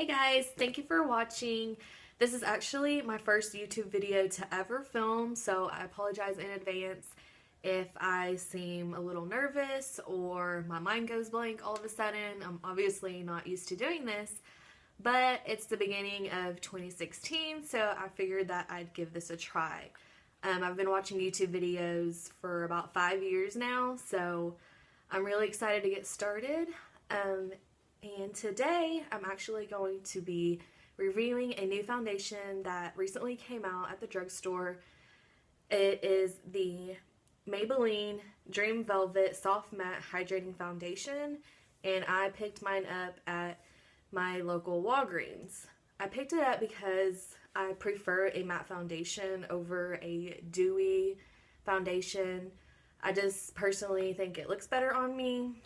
Hey guys, thank you for watching. This is actually my first YouTube video to ever film, so I apologize in advance if I seem a little nervous or my mind goes blank all of a sudden. I'm obviously not used to doing this, but it's the beginning of 2016, so I figured that I'd give this a try. I've been watching YouTube videos for about 5 years now, so I'm really excited to get started. And today I'm actually going to be reviewing a new foundation that recently came out at the drugstore. It is the Maybelline Dream Velvet Soft Matte Hydrating Foundation, and I picked mine up at my local Walgreens. I picked it up because I prefer a matte foundation over a dewy foundation. I just personally think it looks better on me,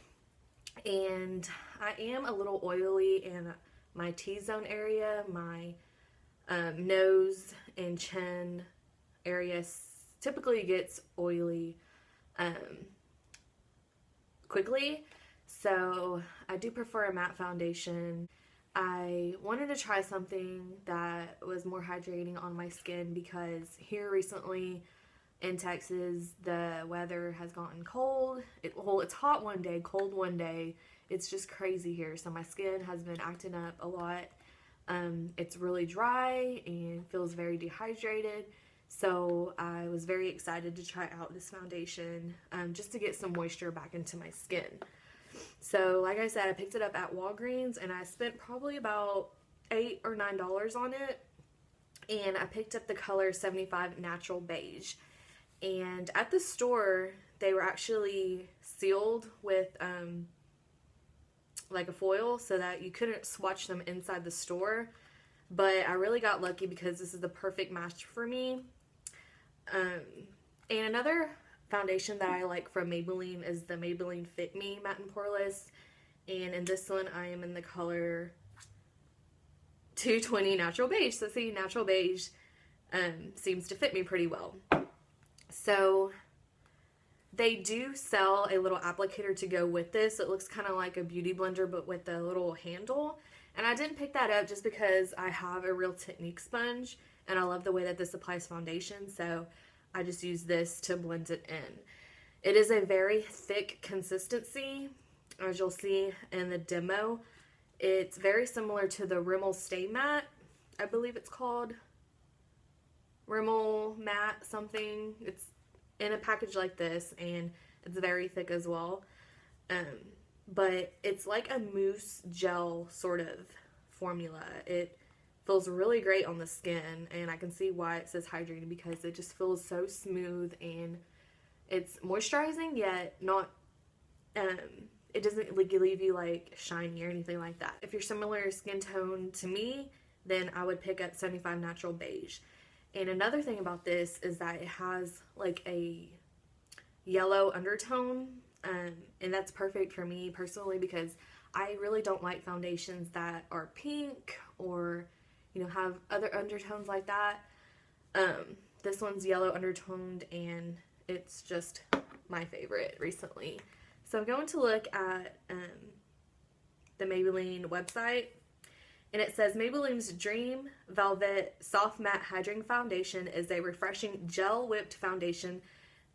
and I am a little oily in my T-zone area. My nose and chin area typically gets oily quickly, so I do prefer a matte foundation. I wanted to try something that was more hydrating on my skin because here recently in Texas the weather has gotten cold. It's hot one day, cold one day. It's just crazy here, so my skin has been acting up a lot. It's really dry and feels very dehydrated, so I was very excited to try out this foundation just to get some moisture back into my skin. So like I said, I picked it up at Walgreens and I spent probably about $8 or $9 on it, and I picked up the color 75 Natural Beige. And at the store they were actually sealed with like a foil so that you couldn't swatch them inside the store, but I really got lucky because this is the perfect match for me. And another foundation that I like from Maybelline is the Maybelline Fit Me Matte and Poreless, and in this one I am in the color 220 Natural Beige. So see, Natural Beige seems to fit me pretty well. So they do sell a little applicator to go with this. It looks kind of like a beauty blender but with a little handle, and I didn't pick that up just because I have a Real Technique sponge and I love the way that this applies foundation, so I just use this to blend it in. It is a very thick consistency, as you'll see in the demo. It's very similar to the Rimmel Stay Matte, I believe it's called. Rimmel Matte something. It's in a package like this, and it's very thick as well. But it's like a mousse gel sort of formula. It feels really great on the skin, and I can see why it says hydrating because it just feels so smooth and it's moisturizing yet not it doesn't leave you like shiny or anything like that. If you're similar skin tone to me, then I would pick up 75 Natural Beige. And another thing about this is that it has like a yellow undertone, and that's perfect for me personally because I really don't like foundations that are pink or, you know, have other undertones like that. This one's yellow undertoned and it's just my favorite recently. So I'm going to look at the Maybelline website. And it says Maybelline's Dream Velvet Soft Matte Hydrating Foundation is a refreshing gel whipped foundation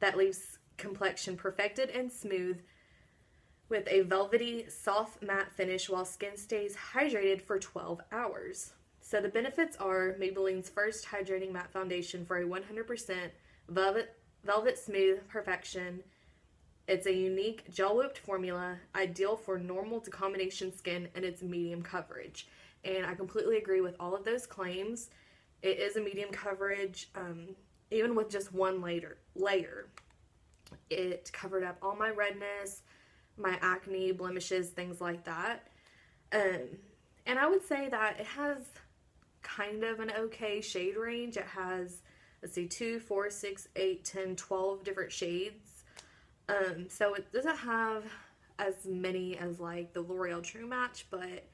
that leaves complexion perfected and smooth with a velvety soft matte finish while skin stays hydrated for 12 hours. So the benefits are Maybelline's first hydrating matte foundation for a 100% velvet smooth perfection. It's a unique gel whipped formula, ideal for normal to combination skin, and it's medium coverage. And I completely agree with all of those claims. It is a medium coverage, even with just one layer. It covered up all my redness, my acne, blemishes, things like that. And I would say that it has kind of an okay shade range. It has, let's see, 2, 4, 6, 8, 10, 12 different shades. So it doesn't have as many as like the L'Oreal True Match, but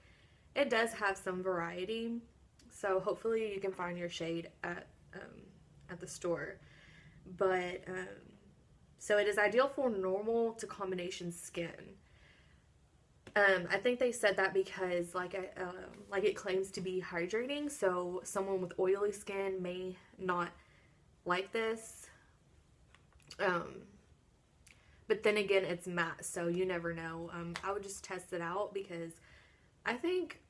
it does have some variety, so hopefully you can find your shade at the store. But so it is ideal for normal to combination skin. I think they said that because like it claims to be hydrating, so someone with oily skin may not like this. Um, but then again, it's matte, so you never know. I would just test it out because I think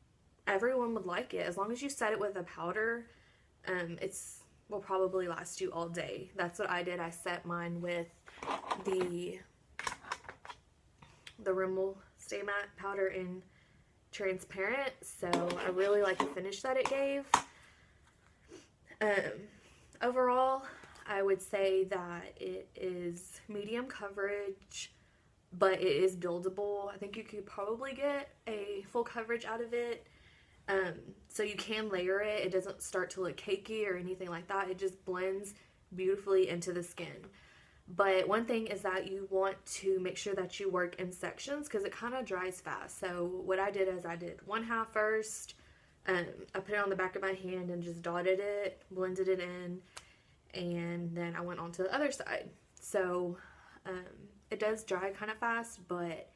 everyone would like it as long as you set it with a powder. It's will probably last you all day. That's what I did. I set mine with the Rimmel Stay Matte powder in transparent, so I really like the finish that it gave. Overall, I would say that it is medium coverage, but it is buildable. I think you could probably get a full coverage out of it. So you can layer it. It doesn't start to look cakey or anything like that. It just blends beautifully into the skin. But one thing is that you want to make sure that you work in sections because it kind of dries fast. So what I did is I did one half first. I put it on the back of my hand and just dotted it, blended it in, and then I went on to the other side. So it does dry kind of fast, but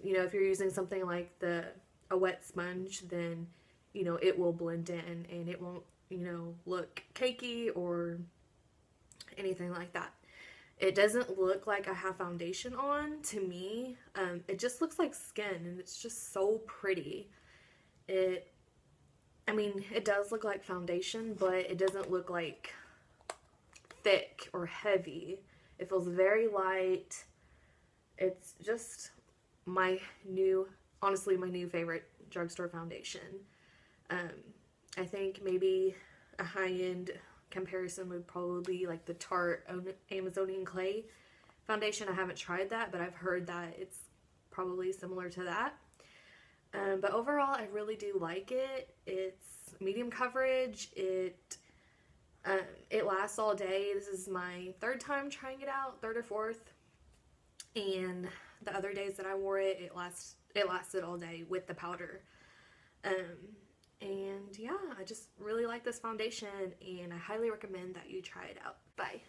you know, if you're using something like a wet sponge, then you know it will blend in and it won't, you know, look cakey or anything like that. It doesn't look like I have foundation on to me. It just looks like skin, and it's just so pretty. I mean, it does look like foundation, but it doesn't look like thick or heavy. It feels very light. It's just honestly, my new favorite drugstore foundation. I think maybe a high-end comparison would probably be like the Tarte Amazonian Clay foundation. I haven't tried that, but I've heard that it's probably similar to that. But overall, I really do like it. It's medium coverage. It lasts all day. This is my third time trying it out, third or fourth. And the other days that I wore it, it lasted all day with the powder. And yeah, I just really like this foundation, and I highly recommend that you try it out. Bye.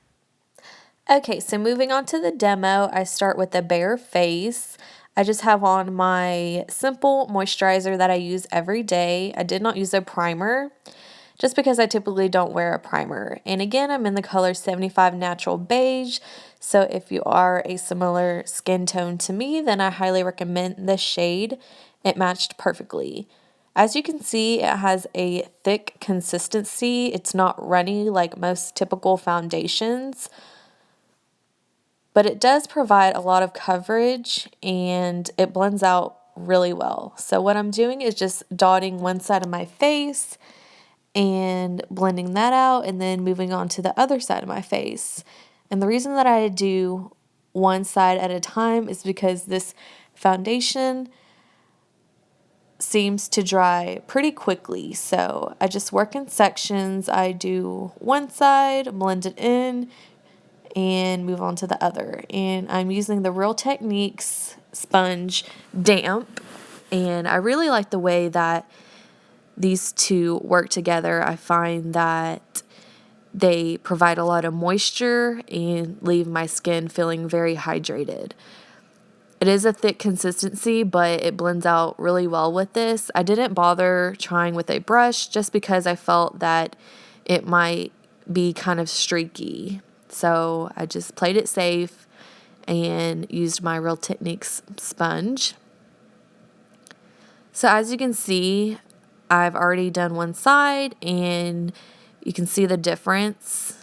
Okay, so moving on to the demo, I start with the bare face. I just have on my simple moisturizer that I use every day. I did not use a primer just because I typically don't wear a primer. And again, I'm in the color 75 Natural Beige. So if you are a similar skin tone to me, then I highly recommend this shade. It matched perfectly. As you can see, it has a thick consistency. It's not runny like most typical foundations, but it does provide a lot of coverage and it blends out really well. So what I'm doing is just dotting one side of my face and blending that out and then moving on to the other side of my face. And the reason that I do one side at a time is because this foundation seems to dry pretty quickly. So I just work in sections. I do one side, blend it in, and move on to the other. And I'm using the Real Techniques sponge damp. And I really like the way that these two work together. I find that they provide a lot of moisture and leave my skin feeling very hydrated. It is a thick consistency, but it blends out really well with this. I didn't bother trying with a brush just because I felt that it might be kind of streaky. So I just played it safe and used my Real Techniques sponge. So as you can see, I've already done one side and you can see the difference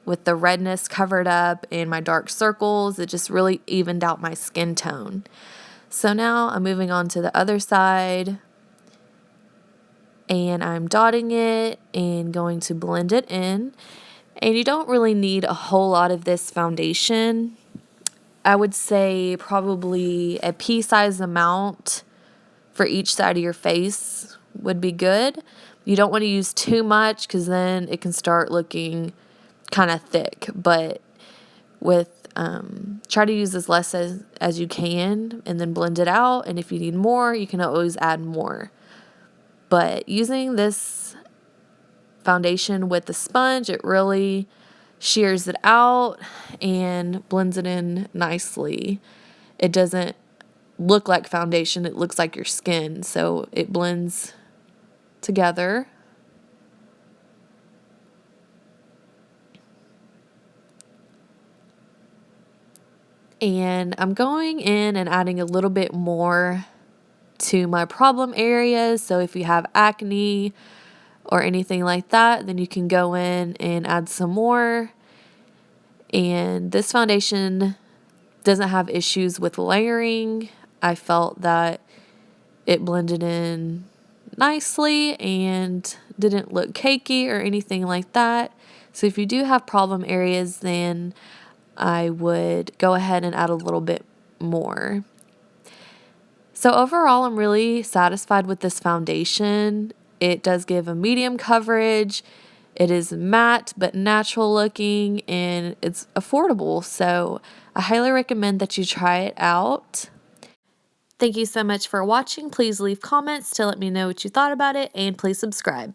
with the redness covered up and my dark circles. It just really evened out my skin tone. So now I'm moving on to the other side and I'm dotting it and going to blend it in. And you don't really need a whole lot of this foundation. I would say probably a pea-sized amount for each side of your face would be good. You don't want to use too much because then it can start looking kind of thick, but try to use as less as you can and then blend it out. And if you need more, you can always add more. But using this foundation with the sponge, it really shears it out and blends it in nicely. It doesn't look like foundation. It looks like your skin, so it blends together. And I'm going in and adding a little bit more to my problem areas. So if you have acne or anything like that, then you can go in and add some more. And this foundation doesn't have issues with layering. I felt that it blended in nicely and didn't look cakey or anything like that. So if you do have problem areas, then I would go ahead and add a little bit more. So overall, I'm really satisfied with this foundation. It does give a medium coverage. It is matte but natural looking, and it's affordable. So I highly recommend that you try it out. Thank you so much for watching. Please leave comments to let me know what you thought about it, and please subscribe.